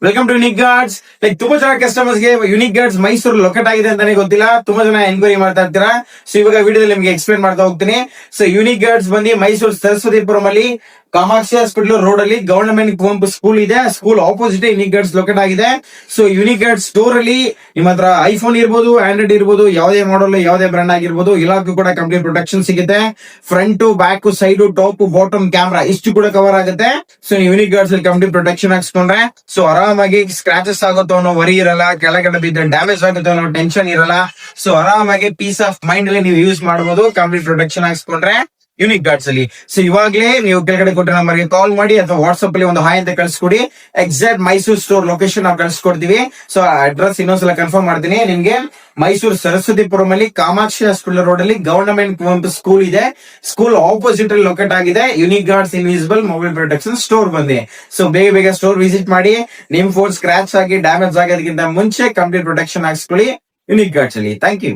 Welcome to Unique Guards. Like ತುಂಬಾ ಜನ customers ಗೆ ಯುನಿಕ್ ಗಾರ್ಡ್ಸ್ ಮೈಸೂರು ಲೊಕೇಟ್ ಆಗಿದೆ ಅಂತಾನೆ ಗೊತ್ತಿಲ್ಲ. ತುಂಬಾ ಜನ ಎನ್ಕ್ವೈರಿ ಮಾಡ್ತಾ ಇರ್ತೀರಾ. ಸೊ ಇವಾಗ ವಿಡಿಯೋದಲ್ಲಿ ನಿಮಗೆ ಎಕ್ಸ್ಪ್ಲೇನ್ ಮಾಡ್ತಾ ಹೋಗ್ತೀನಿ. ಸೊ ಯುನಿಕ್ ಗಾರ್ಡ್ಸ್ ಬಂದು ಮೈಸೂರು ಸರಸ್ವತಿಪುರಂ ಅಲ್ಲಿ ಕಾಮಾಕ್ಷಿ ಹಾಸ್ಪಿಟಲ್ ರೋಡ್ ಅಲ್ಲಿ ಗವರ್ನಮೆಂಟ್ ಕುವೆಂಪು ಸ್ಕೂಲ್ ಇದೆ. School opposite unique guards locate ಆಗಿದೆ. ಸೊ ಯುನಿಕ್ ಗಾರ್ಡ್ಸ್ ಸ್ಟೋರ್ ಅಲ್ಲಿ ನಿಮ್ಮ ಹತ್ರ ಐಫೋನ್ ಇರ್ಬೋದು, ಆಂಡ್ರಾಯ್ಡ್ ಇರ್ಬೋದು, ಯಾವುದೇ ಮಾಡಲ್ ಯಾವುದೇ ಬ್ರಾಂಡ್ ಆಗಿರ್ಬೋದು, ಎಲ್ಲದಕ್ಕೂ ಕೂಡ ಕಂಪ್ಲೀಟ್ ಪ್ರೊಟೆಕ್ಷನ್ ಸಿಗುತ್ತೆ. Front, back, side, top, bottom, camera ಇಷ್ಟು ಕೂಡ ಕವರ್ ಆಗುತ್ತೆ. ಸೊ ಯುನಿಕ್ ಗಾರ್ಡ್ಸ್ ಅಲ್ಲಿ ಕಂಪ್ಲೀಟ್ ಪ್ರೊಟೆಕ್ಷನ್ ಹಾಕ್ಸ್ಕೊಂಡ್ರೆ ಸೊ ಆರಾಮಾಗಿ ಸ್ಕ್ರಾಚಸ್ ಆಗುತ್ತೋ ಅನ್ನೋ ವರಿ ಇರಲ್ಲ, ಕೆಳಗಡೆ ಬಿದ್ದರೆ ಡ್ಯಾಮೇಜ್ ಆಗುತ್ತೆ ಅನ್ನೋ ಟೆನ್ಷನ್ ಇರಲ್ಲ. ಸೊ ಆರಾಮಾಗಿ ಪೀಸ್ ಆಫ್ ಮೈಂಡ್ ಅಲ್ಲಿ ನೀವು ಯೂಸ್ ಮಾಡಬಹುದು ಕಂಪ್ಲೀಟ್ ಪ್ರೊಟೆಕ್ಷನ್ ಹಾಕ್ಸ್ಕೊಂಡ್ರೆ ಯುನಿಕ್ ಗಾರ್ಡ್ಸ್ ಅಲ್ಲಿ. ಸೊ ಇವಾಗಲೇ ನೀವು ಕೆಳಗಡೆ ಕೊಟ್ಟ ನಂಬರ್ಗೆ ಕಾಲ್ ಮಾಡಿ ಅಥವಾ ವಾಟ್ಸ್ಆಪ್ ಅಲ್ಲಿ ಒಂದು ಹಾಯ್ ಅಂತ ಕಳ್ಸಿಕೊಡಿ. ಎಕ್ಸಾಕ್ಟ್ ಮೈಸೂರು ಸ್ಟೋರ್ ಲೊಕೇಶನ್ ನಾವು ಕಳ್ಸಿಕೊಡ್ತೀವಿ. ಸೊ ಅಡ್ರೆಸ್ ಇನ್ನೊಂದ್ಸಲ ಕನ್ಫರ್ಮ್ ಮಾಡ್ತೀನಿ ನಿಮ್ಗೆ. ಮೈಸೂರು ಸರಸ್ವತಿಪುರಂ ಅಲ್ಲಿ ಕಾಮಾಕ್ಷಿ ಹಾಸ್ಪಿಟಲ್ ರೋಡ್ ಅಲ್ಲಿ ಗವರ್ನಮೆಂಟ್ ಕುವೆಂಪು ಸ್ಕೂಲ್ ಇದೆ. ಸ್ಕೂಲ್ ಆಪೋಸಿಟ್ ಅಲ್ಲಿ ಲೊಕೇಟ್ ಆಗಿದೆ Unique Guards invisible mobile protection store ಬಂದಿ. ಸೊ ಬೇಗ ಸ್ಟೋರ್ ವಿಸಿಟ್ ಮಾಡಿ. ನಿಮ್ ಫೋನ್ ಸ್ಕ್ರಾಚ್ ಆಗಿ ಡ್ಯಾಮೇಜ್ ಆಗೋದಕ್ಕಿಂತ ಮುಂಚೆ ಕಂಪ್ಲೀಟ್ ಪ್ರೊಟೆಕ್ಷನ್ ಹಾಕ್ಸ್ಕೊಳ್ಳಿ ಯುನಿಕ್ ಗಾರ್ಡ್ಸ್ ಅಲ್ಲಿ. Thank you.